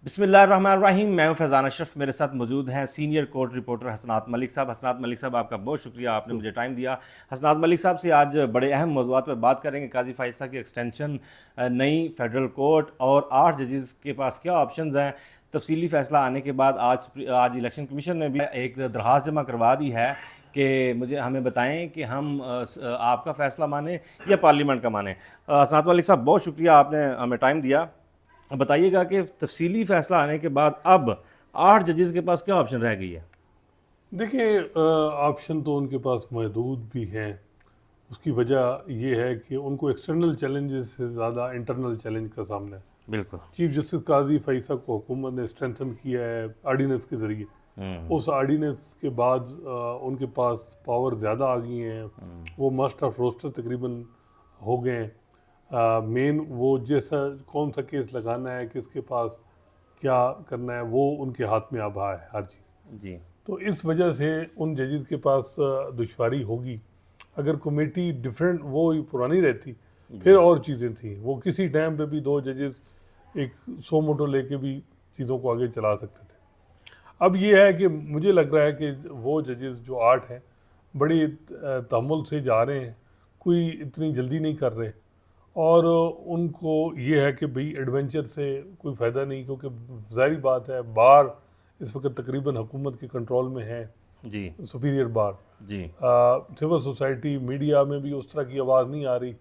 बिस्मिल्लाहिर्रहमानिर्रहीम। मैं हूं फैज़ान अशरफ। मेरे साथ मौजूद हैं सीनियर कोर्ट रिपोर्टर हसनात मलिक साहब। हसनात मलिक साहब, आपका बहुत शुक्रिया, आपने मुझे टाइम दिया। हसनात मलिक साहब से आज बड़े अहम मौज़ूआत पर बात करेंगे। काजी फाइसा की एक्सटेंशन, नई फेडरल कोर्ट और 8 जजेस के पास क्या ऑप्शंस हैं। तफसीली फ़ैसला आने के बाद आज इलेक्शन कमीशन ने भी एक दरख्वास्त जमा करवा दी है कि हमें बताएं कि हम आपका फ़ैसला माने या पार्लियामेंट का माने। हसनात मलिक साहब, बहुत शुक्रिया, आपने हमें टाइम दिया। बताइएगा कि तफसीली फ़ैसला आने के बाद अब 8 जजेस के पास क्या ऑप्शन रह गई है। देखिए, ऑप्शन तो उनके पास महदूद भी हैं। उसकी वजह ये है कि उनको एक्सटर्नल चैलेंजेस से ज़्यादा इंटरनल चैलेंज का सामना है। बिल्कुल। चीफ जस्टिस काजी फैसा को हुकूमत ने स्ट्रेंथन किया है आर्डीनेंस के ज़रिए। उस आर्डीनेंस के बाद उनके पास पावर ज़्यादा आ गई हैं। वो मास्टर ऑफ रोस्टर तकरीबन हो गए हैं। मेन वो जैसा कौन सा केस लगाना है, किसके पास क्या करना है, वो उनके हाथ में अब है हर चीज़। जी। तो इस वजह से उन जजेस के पास दुश्वारी होगी। अगर कमेटी डिफरेंट वो पुरानी रहती फिर और चीज़ें थी। वो किसी टाइम पे भी 2 जजेस एक सो मोटो लेके भी चीज़ों को आगे चला सकते थे। अब ये है कि मुझे लग रहा है कि वो जजेस जो 8 हैं बड़ी तहम्मुल से जा रहे हैं, कोई इतनी जल्दी नहीं कर रहे। और उनको ये है कि भाई एडवेंचर से कोई फ़ायदा नहीं, क्योंकि ज़ाहिर बात है बार इस वक्त तकरीबन हुकूमत के कंट्रोल में है, जी। सुपीरियर बार। जी। सिविल सोसाइटी मीडिया में भी उस तरह की आवाज़ नहीं आ रही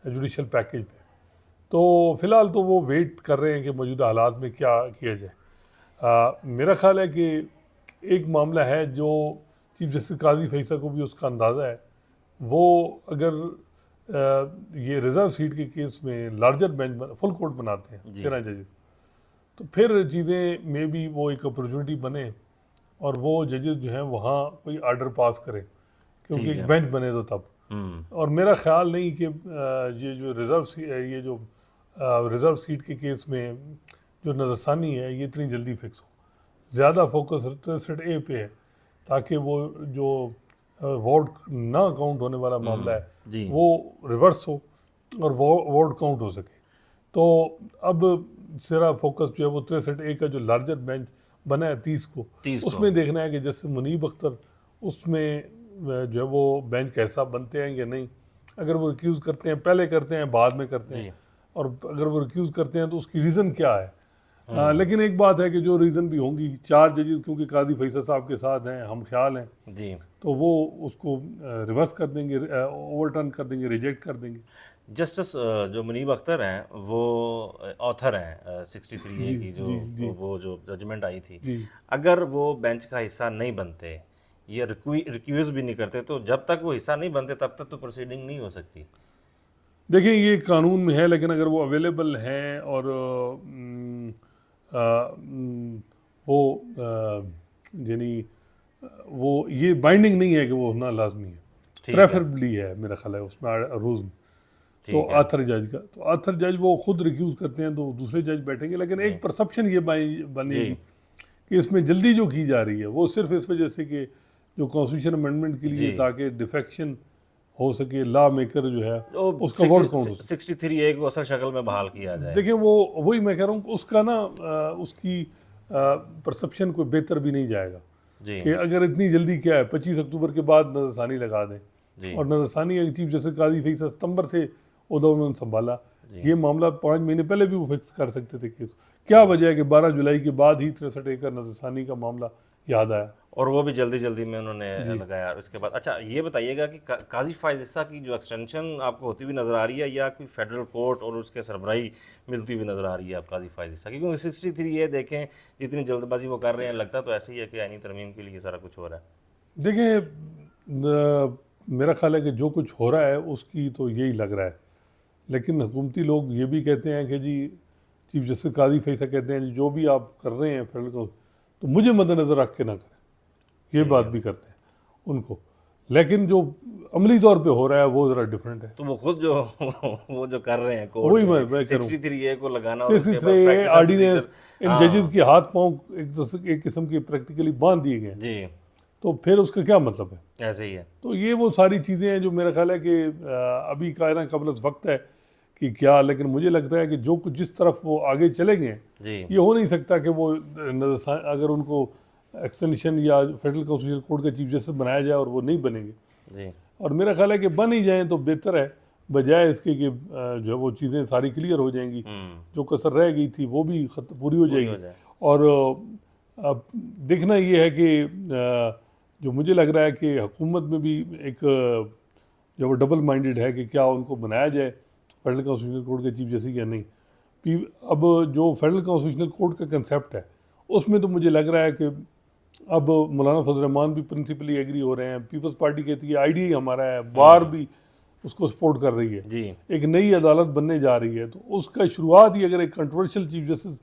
जुडिशल पैकेज पे। तो फ़िलहाल तो वो वेट कर रहे हैं कि मौजूदा हालात में क्या किया जाए। मेरा ख्याल है कि एक मामला है जो चीफ जस्टिस काजी फैसा को भी उसका अंदाज़ा है। वो अगर ये रिजर्व सीट के केस में लार्जर बेंच फुल कोर्ट बनाते हैं जी। 13 जजेस, तो फिर चीज़ें में भी वो एक अपॉर्चुनिटी बने और वो जजेस जो हैं वहाँ कोई आर्डर पास करें, क्योंकि ठीक एक है। बेंच बने तो तब। और मेरा ख्याल नहीं कि ये जो रिज़र्व सीट के केस में जो नज़रसानी है ये इतनी जल्दी फिक्स हो। ज़्यादा फोकस सेट ए पे है, ताकि वो जो वोट ना काउंट होने वाला मामला है जी। वो रिवर्स हो और वो वोट काउंट हो सके। तो अब सारा फोकस जो है वो 63A का जो लार्जर बेंच बना है 30 को, 30 को। उसमें देखना है कि जैसे मुनीब अख्तर उसमें जो है वो बेंच कैसा बनते हैं या नहीं। अगर वो रिक्यूज़ करते हैं, पहले करते हैं बाद में करते हैं, जी। और अगर वो रिक्यूज़ करते हैं तो उसकी रीज़न क्या है। लेकिन एक बात है कि जो रीज़न भी होंगी, 4 जजेस क्योंकि काजी फैसल साहब के साथ हैं, हम ख्याल हैं, जी। तो वो उसको रिवर्स कर देंगे, ओवरटर्न कर देंगे, रिजेक्ट कर देंगे। जस्टिस जो मुनीब अख्तर हैं वो ऑथर हैं 63A जी की, जो जी जी वो जो जजमेंट आई थी। जी। अगर वो बेंच का हिस्सा नहीं बनते या रिक्यूज़ भी नहीं करते, तो जब तक वो हिस्सा नहीं बनते तब तक तो प्रोसीडिंग नहीं हो सकती। देखिए, ये कानून में है, लेकिन अगर वो अवेलेबल हैं और वो यानी वो ये बाइंडिंग नहीं है कि वो होना लाजमी है, ठीक है। प्रेफरेबली है मेरा ख्याल है उसमें रूल्स में। तो ठीक है। आथर जज का, तो आथर जज वो खुद रिक्यूज़ करते हैं तो दूसरे जज बैठेंगे। लेकिन जी। एक परसेप्शन ये जी। बनेगी कि इसमें जल्दी जो की जा रही है वो सिर्फ इस वजह से कि जो कॉन्स्टिट्यूशन अमेंडमेंट के लिए, जी। ताकि डिफेक्शन हो सके, लॉ मेकर जो है तो उसका वोट काउंट हो सके। 63A को असल शक्ल में बहाल किया जाए। देखिए, वो वही मैं कह रहा हूँ, उसका ना उसकी परसेप्शन को बेहतर भी नहीं जाएगा जी। कि अगर इतनी जल्दी क्या है, 25 अक्टूबर के बाद नजरसानी लगा दें। जी। और नजरसानी चीफ जस्टिस काजी फैसल सितंबर से उधर उन्होंने संभाला। जी। ये मामला 5 महीने पहले भी वो फिक्स कर सकते थे केस। क्या वजह है कि 12 जुलाई के बाद ही 63 का नजरसानी का मामला याद आया। और वो भी जल्दी जल्दी में उन्होंने जी। लगाया। उसके बाद अच्छा ये बताइएगा कि काजी फायजा की जो एक्सटेंशन आपको होती हुई नज़र आ रही है, या कोई फेडरल कोर्ट और उसके सरबराही मिलती हुई नज़र आ रही है आप काजी फायजा की? क्योंकि 63 ये देखें जितनी जल्दबाजी वो कर रहे हैं, लगता तो ऐसे ही है कि आईनी तरमीम के लिए सारा कुछ हो रहा है। देखिए, मेरा ख्याल है कि जो कुछ हो रहा है उसकी तो यही लग रहा है। लेकिन हुकूमती लोग ये भी कहते हैं कि जी, चीफ जस्टिस काजी फैसल कहते हैं जी, जो भी आप कर रहे हैं फेडरल को, तो मुझे मद्देनज़र रख के ना करें। ये ठीक बात है। भी करते हैं उनको। लेकिन जो अमली तौर पे हो रहा है वो ज़रा डिफरेंट है। तो वो खुद जो वो जो कर रहे हैं कोर्ट वही में मैं कह रहा हूँ, 63 को लगाना और उसके बाद सिलसिले प्रैक्टिस एंड आर्डीनेंस, प्रोसीजर। इन जजेस हाँ। के हाथ पांव एक किस्म के प्रैक्टिकली बांध दिए गए हैं। जी। तो फिर उसका क्या मतलब है। ऐसे ही है। तो ये वो सारी चीज़ें हैं जो मेरा ख्याल है कि अभी का ना कबल वक्त है कि क्या, लेकिन मुझे लगता है कि जो कुछ जिस तरफ वो आगे चले गए हैं, जी ये हो नहीं सकता कि वो अगर उनको एक्सटेंशन या फेडरल कॉन्स्टिट्यूशनल कोर्ट का चीफ जस्टिस बनाया जाए और वो नहीं बनेंगे, जी और मेरा ख्याल है कि बन ही जाएं तो बेहतर है, बजाय इसके कि जो है वो चीज़ें सारी क्लियर हो जाएंगी, जो कसर रह गई थी वो भी पूरी हो पूरी जाएगी। हो जाए। और अब देखना ये है कि जो मुझे लग रहा है कि हुकूमत में भी एक जो वो डबल माइंडेड है कि क्या उनको बनाया जाए फेडरल कॉन्स्टिट्यूशनल कोर्ट के चीफ जस्टिस या नहीं। अब जो फेडरल कॉन्स्टिट्यूशनल कोर्ट का कंसेप्ट है उसमें तो मुझे लग रहा है कि अब मौलाना फजल रहमान भी प्रिंसिपली एग्री हो रहे हैं, पीपल्स पार्टी कहती है आइडिया ही हमारा है, बार भी उसको सपोर्ट कर रही है, जी एक नई अदालत बनने जा रही है, तो उसका शुरुआत ही अगर एक कंट्रोवर्शियल चीफ जस्टिस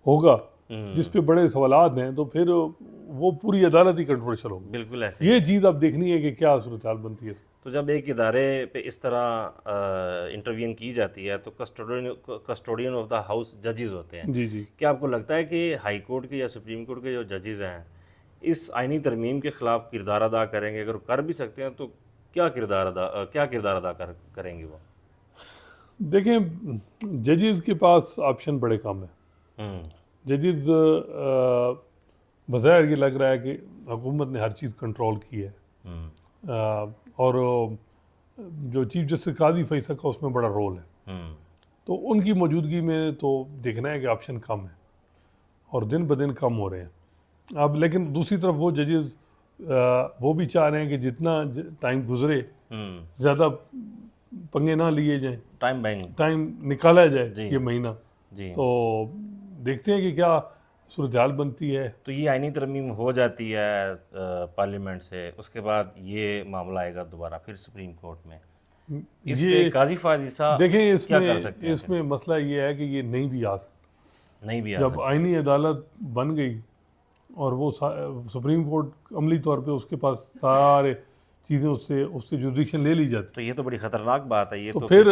होगा जिस पे बड़े सवालात हैं, तो फिर वो पूरी अदालत ही कंट्रोवर्शियल होगी। बिल्कुल ऐसे ही। ये चीज़ अब देखनी है कि क्या सूरत हाल बनती है। तो जब एक इदारे पे इस तरह इंटरवीन की जाती है तो कस्टोडियन ऑफ द हाउस जजेस होते हैं। जी जी। क्या आपको लगता है कि हाई कोर्ट के या सुप्रीम कोर्ट के जो जजेस हैं इस आइनी तरमीम के खिलाफ किरदार अदा करेंगे? अगर कर भी सकते हैं तो क्या किरदार अदा करेंगे वो? देखें, जजेस के पास ऑप्शन बड़े कम है। हम्म जजेस बज़ाहिर ये लग रहा है कि हुकूमत ने हर चीज़ कंट्रोल की है, और जो चीफ जस्टिस काजी फैसल का उसमें बड़ा रोल है, हम्म तो उनकी मौजूदगी में तो देखना है कि ऑप्शन कम है और दिन ब दिन कम हो रहे हैं। अब लेकिन दूसरी तरफ वो जजेस वो भी चाह रहे हैं कि जितना टाइम गुजरे ज़्यादा पंगे ना लिए जाएं, टाइम निकाला जी। जाए ये महीना। जी तो देखते हैं कि क्या सूरत हाल बनती है। तो ये आइनी तरमीम हो जाती है पार्लियामेंट से, उसके बाद ये मामला आएगा दोबारा फिर सुप्रीम कोर्ट में। इस ये पे काजी फायदा देखें, क्या कर सकते हैं? इसमें मसला ये है कि ये नहीं भी आ सकता। नहीं भी आ जब सकता। आईनी अदालत बन गई और वो सुप्रीम कोर्ट अमली तौर पे उसके पास सारे चीज़ें उससे उससे जुडिक्शन ले ली जाती, तो ये तो बड़ी खतरनाक बात है। ये तो तो फिर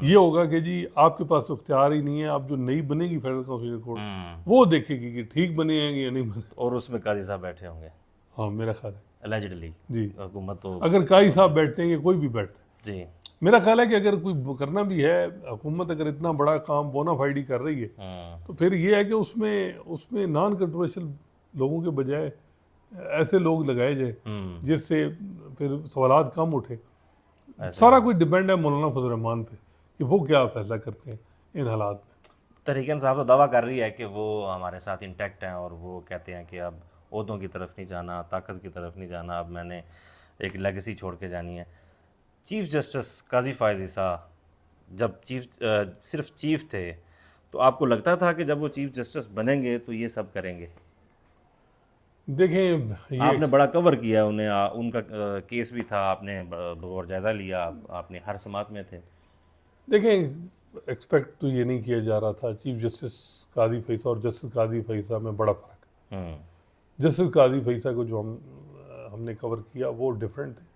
ये होगा कि जी आपके पास तो इख्तियार ही नहीं है। आप जो नई बनेगी फेडरल काउंसिल कोर्ट वो देखेगी कि ठीक बने हैं या नहीं बने। और उसमें काजी साहब बैठे होंगे हाँ, मेरा ख्याल है एलिजिडली। जी। हुकूमत तो अगर काजी साहब बैठते हैं या कोई भी बैठता है, जी मेरा ख्याल है कि अगर कोई करना भी है, हुकूमत अगर इतना बड़ा काम बोनाफाइडी कर रही है, तो फिर ये है कि उसमें उसमें नॉन कंट्रोवर्शियल लोगों के बजाय ऐसे लोग लगाए जाए जिससे फिर सवालात कम उठे। सारा कुछ डिपेंड है मौलाना फजल रहमान पे कि वो क्या फैसला करते हैं इन हालात में। तहरीक इंसाफ तो दावा कर रही है कि वो हमारे साथ इंटैक्ट हैं और वो कहते हैं कि अब ओहदों की तरफ नहीं जाना, ताकत की तरफ नहीं जाना, अब मैंने एक लेगेसी छोड़ के जानी है। चीफ जस्टिस काजी फायद ईसा जब सिर्फ चीफ थे तो आपको लगता था कि जब वो चीफ जस्टिस बनेंगे तो ये सब करेंगे? देखें, आपने बड़ा कवर किया है उन्हें, उनका केस भी था, आपने बगौर जायज़ा लिया, आपने हर समात में थे। देखें, एक्सपेक्ट तो ये नहीं किया जा रहा था। चीफ जस्टिस कादी फैसा और जस्टिस कादी फैसा में बड़ा फ़र्क है। जस्टिस कादी फैसा को जो हमने कवर किया वो डिफरेंट थे।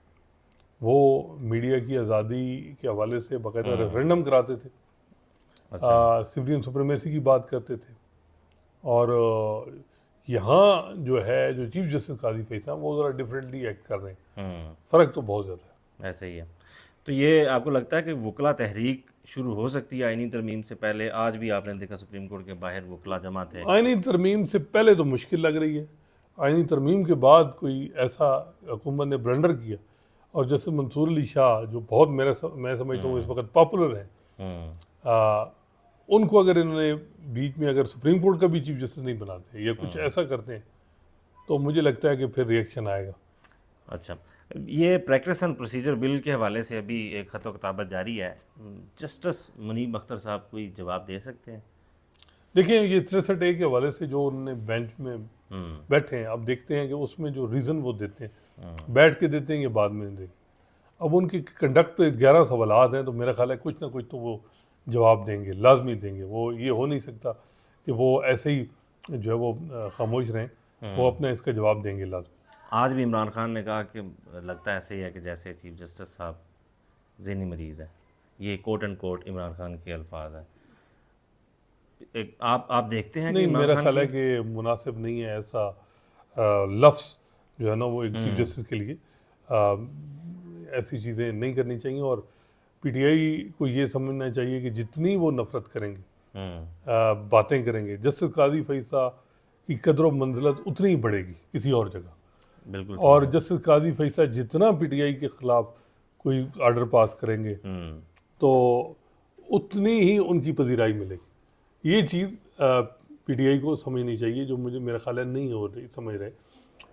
वो मीडिया की आज़ादी के हवाले से बाकायदा रेफरेंडम कराते थे, सिविलियन सुप्रीमेसी की बात करते थे, और यहाँ जो है जो चीफ जस्टिस कादी फैसा वो ज़रा डिफरेंटली एक्ट कर रहे हैं। फ़र्क तो बहुत ज़्यादा है। ऐसे ही है। तो ये आपको लगता है कि वकला तहरीक शुरू हो सकती है आइनी तरमीम से पहले? आज भी आपने देखा सुप्रीम कोर्ट के बाहर वकला जमा थे। आइनी तरमीम से पहले तो मुश्किल लग रही है। आइनी तरमीम के बाद कोई ऐसा हुकूमत ने ब्लंडर किया, और जैसे मंसूर अली शाह जो बहुत मैं समझता हूँ इस वक्त पॉपुलर हैं, उनको अगर इन्होंने बीच में अगर सुप्रीम कोर्ट का भी चीफ जस्टिस नहीं बनाते या कुछ ऐसा करते हैं तो मुझे लगता है कि फिर रिएक्शन आएगा। अच्छा, ये प्रैक्टिस एंड प्रोसीजर बिल के हवाले से अभी एक खत किताबत जारी है, जस्टिस मुनीब अख्तर साहब कोई जवाब दे सकते हैं? देखिए, ये 63A के हवाले से जो उन्होंने बेंच में बैठे हैं, अब देखते हैं कि उसमें जो रीज़न वो देते हैं बैठ के देते हैं या बाद में देंगे। अब उनके कंडक्ट पे 11 सवालात हैं, तो मेरा ख्याल है कुछ ना कुछ तो वो जवाब देंगे, लाजमी देंगे। वो ये हो नहीं सकता कि वो ऐसे ही जो है वो खामोश रहें, वो अपना इसका जवाब देंगे लाजमी। आज भी इमरान खान ने कहा कि लगता है ऐसे ही है कि जैसे चीफ जस्टिस साहब ज़हनी मरीज़ है। ये quote end quote Imran Khan के अल्फाज हैं। आप देखते हैं नहीं, कि मेरा ख्याल है कि मुनासिब नहीं है ऐसा लफ्ज़ जो है ना वो एक चीफ जस्टिस के लिए। ऐसी चीज़ें नहीं करनी चाहिए, और पीटीआई को ये समझना चाहिए कि जितनी वो नफरत करेंगे, हम्म, बातें करेंगे, जस्टिस काजी फैसला की कदर व मंजिलत उतनी ही बढ़ेगी किसी और जगह। बिल्कुल और ठीक है। जस्टिस काजी फैसला जितना पीटीआई के खिलाफ कोई आर्डर पास करेंगे हम्म, तो उतनी ही उनकी पजीराई मिलेगी। ये चीज़ पीटीआई को समझनी चाहिए, जो मुझे मेरा ख्याल है नहीं हो रही समझ रहे।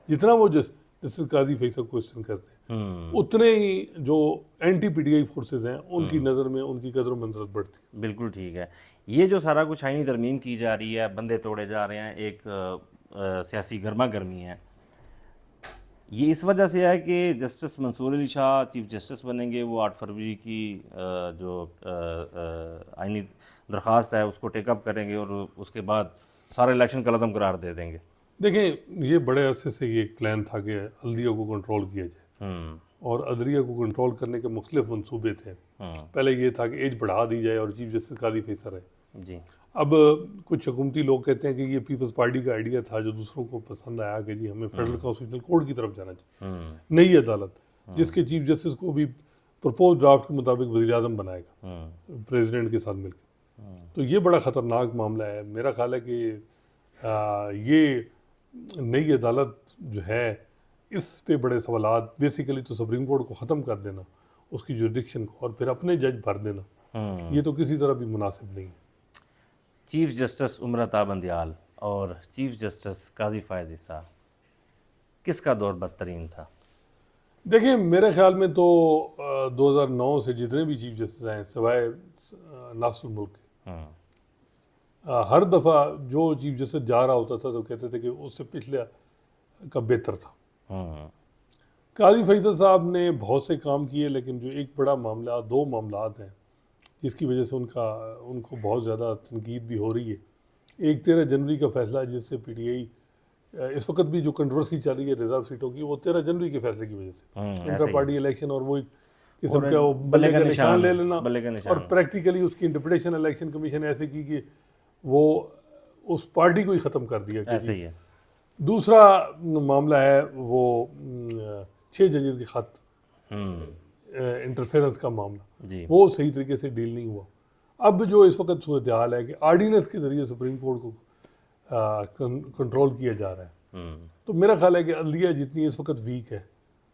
जितना वो जस्टिस काजी फैसला क्वेश्चन करते हैं उतने ही जो एंटी पीटीआई फोर्सेस हैं उनकी नज़र में उनकी कदर मंजिलत बढ़ती है। बिल्कुल ठीक है। ये जो सारा कुछ आईनी तरमीम की जा रही है, बंदे तोड़े जा रहे हैं, एक सियासी गर्मा गर्मी है, ये इस वजह से है कि justice Mansoor Ali Shah chief justice बनेंगे, वो 8 फरवरी की जो आईनी दरख्वास्त है उसको टेकअप करेंगे और उसके बाद सारा इलेक्शन कलदम करार दे देंगे। देखें, ये बड़े अरसे से ये प्लान था कि अदलिया को कंट्रोल किया जाए, और अदलिया को कंट्रोल करने के मुख्तलिफ मनसूबे थे। पहले ये था कि एज बढ़ा दी जाए और चीफ जस्टिस काजी फैसला रहे। जी। अब कुछ हुकूमती लोग कहते हैं कि ये पीपल्स पार्टी का आइडिया था जो दूसरों को पसंद आया कि जी हमें फेडरल कॉन्स्टिट्यूशनल कोड की तरफ जाना चाहिए। नई अदालत जिसके चीफ जस्टिस को भी प्रपोज ड्राफ्ट के मुताबिक वज़ीर आज़म बनाएगा प्रेसिडेंट के साथ मिलकर। तो ये बड़ा ख़तरनाक मामला है। मेरा ख्याल है कि ये नई अदालत जो है इस पे बड़े सवालात, बेसिकली तो सुप्रीम कोर्ट को ख़त्म कर देना उसकी जुरिडिक्शन को और फिर अपने जज भर देना, ये तो किसी तरह भी मुनासिब नहीं है। चीफ जस्टिस उमरता बंदियाल और चीफ जस्टिस काजी फायज ईसा, किसका दौर बदतरीन था? देखिए, मेरे ख्याल में तो 2009 से जितने भी चीफ जस्टिस आए सिवाय नासिर मुल्क के, हर दफ़ा जो चीफ जस्टिस जा रहा होता था तो कहते थे कि उससे पिछले का बेहतर था। काजी फैसल साहब ने बहुत से काम किए, लेकिन जो एक बड़ा मामला, दो मामलात हैं जिसकी वजह से उनको बहुत ज़्यादा तनकीद भी हो रही है। एक 13 जनवरी का फैसला जिससे पीटीआई इस वक्त भी जो कंट्रोवर्सी चल रही है रिजर्व सीटों की, वो 13 जनवरी के फैसले की वजह से इंटर पार्टी इलेक्शन और वो एक किस्म का वो बल्ले का निशान ले लेना, और प्रैक्टिकली उसकी इंटरप्रिटेशन इलेक्शन कमीशन ऐसे की कि वो उस पार्टी को ही ख़त्म कर दिया। ऐसे ही है। दूसरा मामला है वो 6 जजेस के खत इंटरफेरेंस का मामला, जी। वो सही तरीके से डील नहीं हुआ। अब जो इस वक्त सूरत हाल है कि आर्डीनेंस के ज़रिए सुप्रीम कोर्ट को कंट्रोल किया जा रहा है, तो मेरा ख्याल है कि अदलिया जितनी इस वक्त वीक है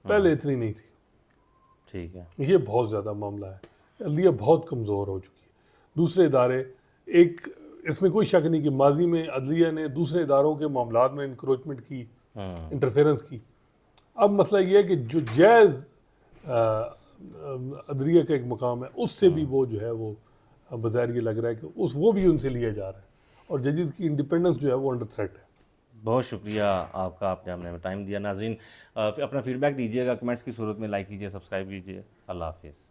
पहले इतनी नहीं थी। ठीक है। ये बहुत ज़्यादा मामला है, अदलिया बहुत कमज़ोर हो चुकी है। दूसरे इदारे, एक इसमें कोई शक नहीं कि माजी में अदलिया ने दूसरे इदारों के मामलात में इंक्रोचमेंट की, इंटरफेरेंस की। अब मसला ये है कि जो जायज़ अदलिया का एक मकाम है उससे भी वो जो है वो बज़ाहिर ये लग रहा है कि वो भी उनसे लिया जा रहा है, और जजेस की इंडिपेंडेंस जो है वो अंडर थ्रेट है। बहुत शुक्रिया आपका, आपने हमने टाइम दिया। नाज़रीन, अपना फीडबैक दीजिएगा कमेंट्स की सूरत में, लाइक कीजिए, सब्सक्राइब कीजिए। अल्लाह हाफिज़।